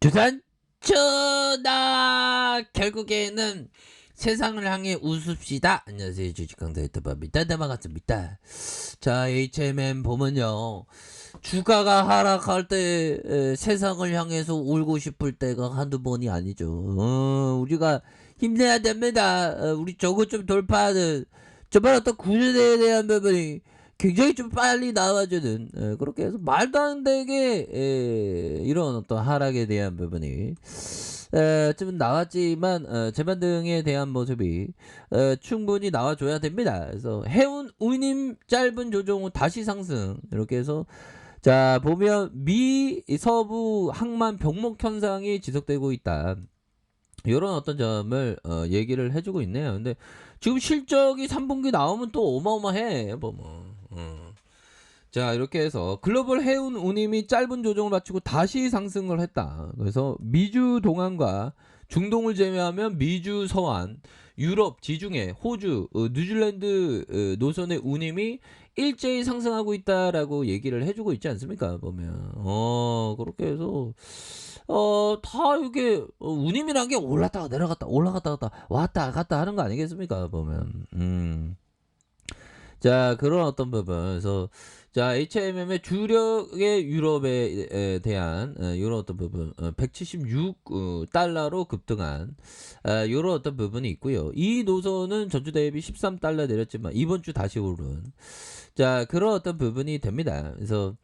두산 전하 결국에는 세상을 향해 웃읍시다. 안녕하세요, 주식강사 유튜버입니다. 네, 반갑습니다. 자, HMM 보면요, 주가가 하락할 때 세상을 향해서 울고 싶을 때가 한두 번이 아니죠. 우리가 힘내야 됩니다. 우리 저거 좀 돌파하는 저번 어떤 구조대에 대한 부분이 굉장히 좀 빨리 나와주는, 그렇게 해서 말도 안 되게 이런 어떤 하락에 대한 부분이 좀 나왔지만, 재반등에 대한 모습이 충분히 나와줘야 됩니다. 그래서 해운 우님 짧은 조정 후 다시 상승, 이렇게 해서 자 보면 미 서부 항만 병목 현상이 지속되고 있다, 이런 어떤 점을 얘기를 해주고 있네요. 근데 지금 실적이 3분기 나오면 또 어마어마해 보면. 자, 이렇게 해서 글로벌 해운 운임이 짧은 조정을 마치고 다시 상승을 했다. 그래서 미주 동안과 중동을 제외하면 미주 서안, 유럽 지중해, 호주, 뉴질랜드 노선의 운임이 일제히 상승하고 있다라고 얘기를 해주고 있지 않습니까? 보면 그렇게 해서 다 이게 운임이란 게 올랐다가 내려갔다 올라갔다 갔다 왔다 갔다 하는 거 아니겠습니까? 보면. 자, 그런 어떤 부분에서 자 HMM의 주력의 유럽에 대한 이런 어떤 부분, 176 달러로 급등한 이런 어떤 부분이 있고요. 이 노선은 전주 대비 13달러 내렸지만 이번 주 다시 오른, 자, 그런 어떤 부분이 됩니다. 그래서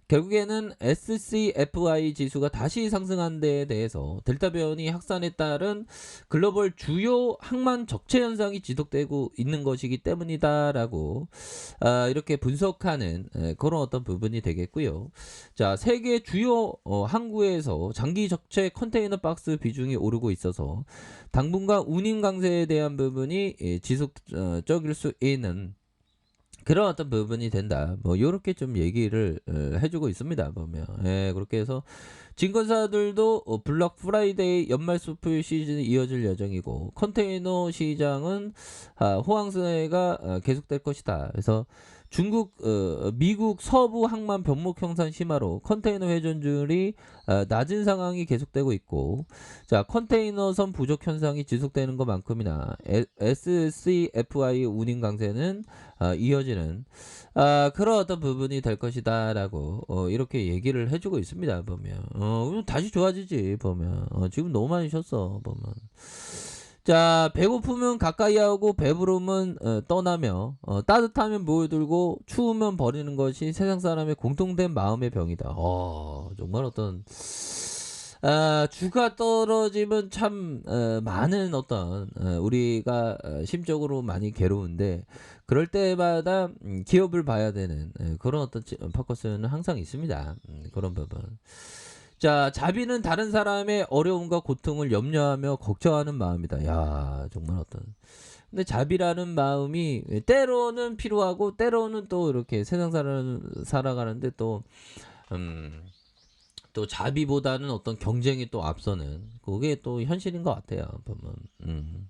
결국에는 SCFI 지수가 다시 상승한 데에 대해서 델타 변이 확산에 따른 글로벌 주요 항만 적체 현상이 지속되고 있는 것이기 때문이다라고 이렇게 분석하는 그런 어떤 부분이 되겠고요. 자, 세계 주요 항구에서 장기 적체 컨테이너 박스 비중이 오르고 있어서 당분간 운임 강세에 대한 부분이 지속적일 수 있는 그런 어떤 부분이 된다, 뭐 요렇게 좀 얘기를 해주고 있습니다. 보면 그렇게 해서 증권사들도 블랙 프라이데이 연말 수출 시즌이 이어질 예정이고 컨테이너 시장은 호황세가 계속될 것이다. 그래서 미국 서부 항만 병목 형상 심화로 컨테이너 회전율이 낮은 상황이 계속되고 있고, 자, 컨테이너선 부족 현상이 지속되는 것만큼이나 SCFI 운임 강세는 이어지는 그런 어떤 부분이 될 것이다라고 이렇게 얘기를 해주고 있습니다. 보면 다시 좋아지지. 보면 지금 너무 많이 쉬었어. 보면 자, 배고프면 가까이 하고 배부르면 떠나며 따뜻하면 모여들고 추우면 버리는 것이 세상 사람의 공통된 마음의 병이다. 정말 어떤 주가 떨어지면 참 많은 어떤 우리가 심적으로 많이 괴로운데, 그럴 때마다 기업을 봐야 되는 그런 어떤 포커스는 항상 있습니다. 그런 부분. 자, 자비는 다른 사람의 어려움과 고통을 염려하며 걱정하는 마음이다. 야, 정말 어떤. 근데 자비라는 마음이 때로는 필요하고 때로는 또 이렇게 세상 살아가는데 또 자비보다는 어떤 경쟁이 또 앞서는 그게 또 현실인 것 같아요. 보면.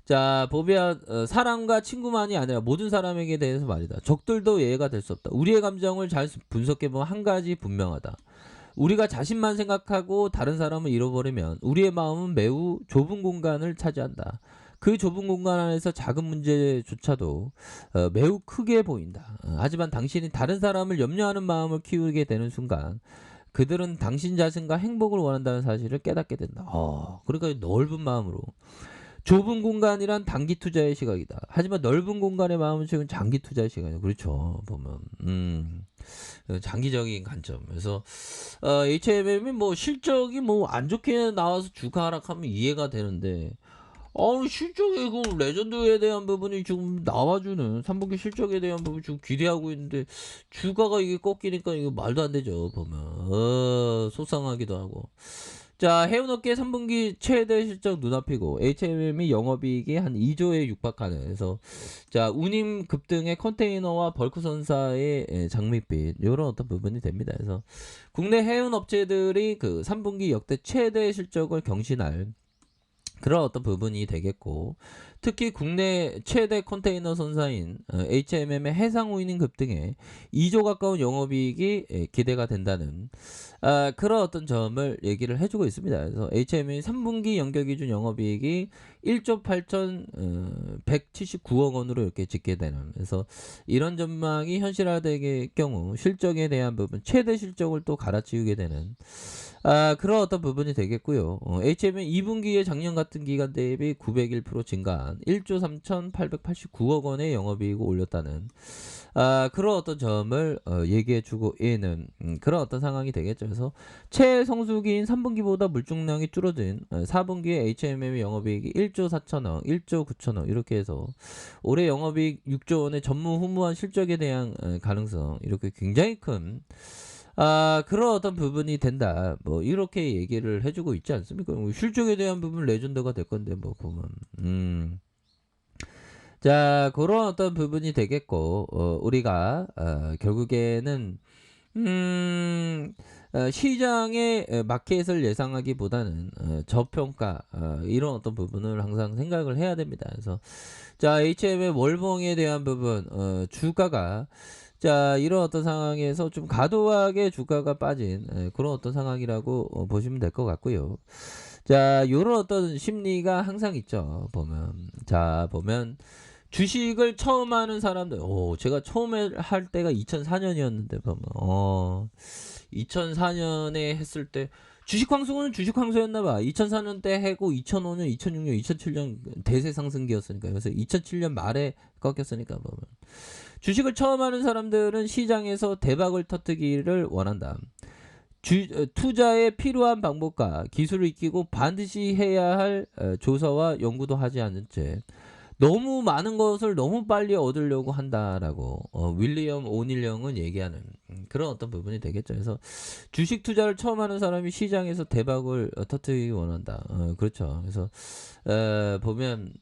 자, 보면 사람과 친구만이 아니라 모든 사람에게 대해서 말이다. 적들도 예외가 될 수 없다. 우리의 감정을 잘 분석해보면 한 가지 분명하다. 우리가 자신만 생각하고 다른 사람을 잃어버리면 우리의 마음은 매우 좁은 공간을 차지한다. 그 좁은 공간 안에서 작은 문제조차도 매우 크게 보인다. 하지만 당신이 다른 사람을 염려하는 마음을 키우게 되는 순간 그들은 당신 자신과 행복을 원한다는 사실을 깨닫게 된다. 그러니까 넓은 마음으로. 좁은 공간이란 단기 투자의 시각이다. 하지만 넓은 공간의 마음은 지금 장기 투자의 시각이다. 그렇죠. 보면 장기적인 관점. 그래서 HMM이 뭐 실적이 뭐 안 좋게 나와서 주가 하락하면 이해가 되는데, 실적에 그 레전드에 대한 부분이 지금 나와주는 3분기 실적에 대한 부분 지금 기대하고 있는데 주가가 이게 꺾이니까 이거 말도 안 되죠. 보면 속상하기도 하고. 자, 해운업계 3분기 최대 실적 눈앞이고 HMM이 영업이익이 한 2조에 육박하는, 그래서 자, 운임 급등의 컨테이너와 벌크 선사의 장밋빛, 이런 어떤 부분이 됩니다. 그래서 국내 해운업체들이 그 3분기 역대 최대 실적을 경신할 그런 어떤 부분이 되겠고, 특히 국내 최대 컨테이너 선사인 HMM의 해상우인 급등에 2조 가까운 영업이익이 기대가 된다는 그런 어떤 점을 얘기를 해주고 있습니다. 그래서 HMM이 3분기 연결기준 영업이익이 1조 8,179억 원으로 이렇게 집계되는, 그래서 이런 전망이 현실화될 경우 실적에 대한 부분, 최대 실적을 또 갈아치우게 되는 그런 어떤 부분이 되겠고요. HM은 2분기에 작년 같은 기간 대비 901% 증가한 1조 3,889억 원의 영업이익을 올렸다는 그런 어떤 점을 얘기해주고 있는 그런 어떤 상황이 되겠죠. 그래서 최성수기인 3분기보다 물중량이 줄어든 4분기에 HMM의 영업이익이 1조 4천억, 1조 9천억 이렇게 해서 올해 영업이익 6조 원의 전무후무한 실적에 대한 가능성, 이렇게 굉장히 큰 그런 어떤 부분이 된다. 뭐 이렇게 얘기를 해주고 있지 않습니까? 뭐 실적에 대한 부분 레전드가 될 건데 뭐 보면. 자, 그런 어떤 부분이 되겠고, 우리가 결국에는 시장의 마켓을 예상하기보다는 저평가 이런 어떤 부분을 항상 생각을 해야 됩니다. 그래서 자, HM의 월봉에 대한 부분, 주가가 자, 이런 어떤 상황에서 좀 과도하게 주가가 빠진 그런 어떤 상황이라고 보시면 될 것 같고요. 자, 요런 어떤 심리가 항상 있죠. 보면. 자, 보면 주식을 처음 하는 사람들, 제가 처음에 할 때가 2004년이었는데, 보면, 2004년에 했을 때, 주식 황소는 주식 황소였나봐. 2004년 때 해고 2005년, 2006년, 2007년 대세 상승기였으니까. 그래서 2007년 말에 꺾였으니까, 보면. 주식을 처음 하는 사람들은 시장에서 대박을 터뜨기를 원한다. 투자에 필요한 방법과 기술을 익히고 반드시 해야 할 조사와 연구도 하지 않은 채 너무 많은 것을 너무 빨리 얻으려고 한다라고 윌리엄 오닐령은 얘기하는 그런 어떤 부분이 되겠죠. 그래서 주식 투자를 처음 하는 사람이 시장에서 대박을 터뜨리기 원한다. 그렇죠. 그래서 보면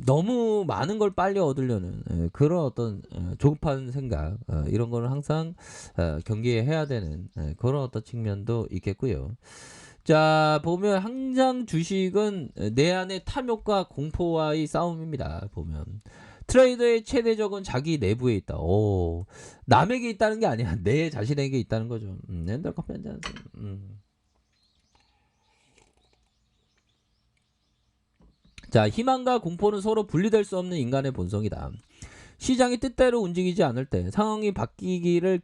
너무 많은 걸 빨리 얻으려는 그런 어떤 조급한 생각, 이런 거를 항상 경계해야 되는 그런 어떤 측면도 있겠고요. 자, 보면 항상 주식은 내 안의 탐욕과 공포와의 싸움입니다. 보면 트레이더의 최대적은 자기 내부에 있다. 남에게 있다는 게 아니야. 내 자신에게 있다는 거죠. 옛날 커피 한잔 하세요. 자, 희망과 공포는 서로 분리될 수 없는 인간의 본성이다. 시장이 뜻대로 움직이지 않을 때 상황이 바뀌기를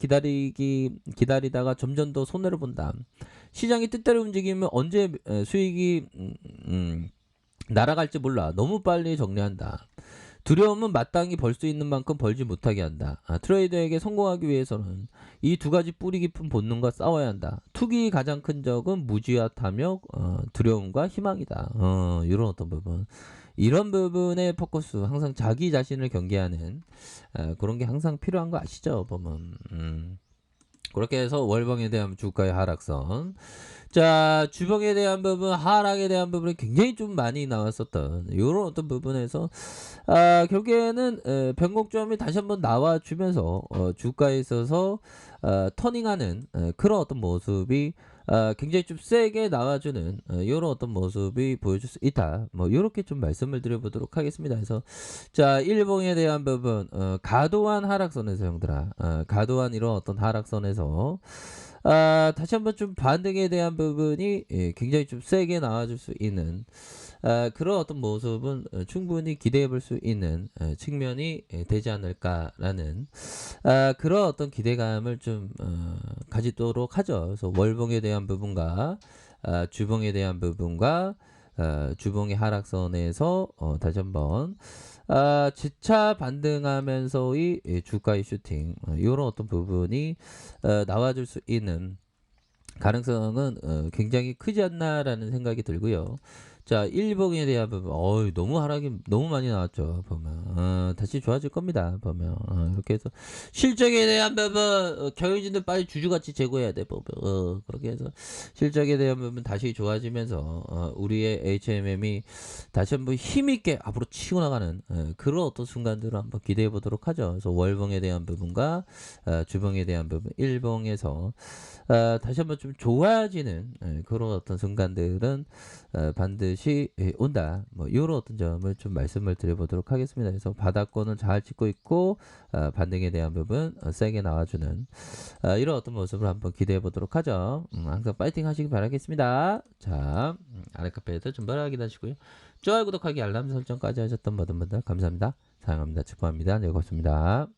기다리다가 점점 더 손해를 본다. 시장이 뜻대로 움직이면 언제 수익이 날아갈지 몰라. 너무 빨리 정리한다. 두려움은 마땅히 벌 수 있는 만큼 벌지 못하게 한다. 트레이더에게 성공하기 위해서는 이 두 가지 뿌리 깊은 본능과 싸워야 한다. 투기의 가장 큰 적은 무지와 탐욕, 두려움과 희망이다. 이런 어떤 부분. 이런 부분의 포커스, 항상 자기 자신을 경계하는 그런 게 항상 필요한 거 아시죠? 보면. 그렇게 해서 월봉에 대한 주가의 하락선. 자, 주봉에 대한 부분, 하락에 대한 부분이 굉장히 좀 많이 나왔었던 이런 어떤 부분에서 결국에는 변곡점이 다시 한번 나와주면서 주가에 있어서 터닝하는 그런 어떤 모습이 굉장히 좀 세게 나와주는 이런 어떤 모습이 보여줄 수 있다. 뭐 이렇게 좀 말씀을 드려보도록 하겠습니다. 그래서 자, 일봉에 대한 부분, 과도한 하락선에서 형들아, 과도한 이런 어떤 하락선에서 다시 한번 좀 반등에 대한 부분이 굉장히 좀 세게 나와줄 수 있는 그런 어떤 모습은 충분히 기대해 볼 수 있는 측면이 되지 않을까라는 그런 어떤 기대감을 좀 가지도록 하죠. 그래서 월봉에 대한 부분과 주봉에 대한 부분과 주봉의 하락선에서 다시 한번 지차 반등하면서의 주가의 슈팅, 이런 어떤 부분이 나와줄 수 있는 가능성은 굉장히 크지 않나라는 생각이 들고요. 자, 일봉에 대한 부분, 너무 하락이 너무 많이 나왔죠. 보면 다시 좋아질 겁니다. 보면 이렇게 해서 실적에 대한 부분, 경영진들 빨리 주주가치 제고해야 돼. 보면 그렇게 해서 실적에 대한 부분 다시 좋아지면서 우리의 HMM이 다시 한번 힘있게 앞으로 치고 나가는 그런 어떤 순간들을 한번 기대해 보도록 하죠. 그래서 월봉에 대한 부분과 주봉에 대한 부분, 일봉에서 다시 한번 좀 좋아지는 그런 어떤 순간들은 반드시 것이 온다. 뭐 이런 어떤 점을 좀 말씀을 드려보도록 하겠습니다. 그래서 바닥권을 잘 찍고 있고 반등에 대한 부분 세게 나와주는 이런 어떤 모습을 한번 기대해 보도록 하죠. 항상 파이팅 하시기 바라겠습니다. 자, 아래 카페에도 좀 확인하시고요. 좋아요, 구독하기, 알람 설정까지 하셨던 모든 분들 감사합니다. 사랑합니다. 축복합니다. 네, 고맙습니다.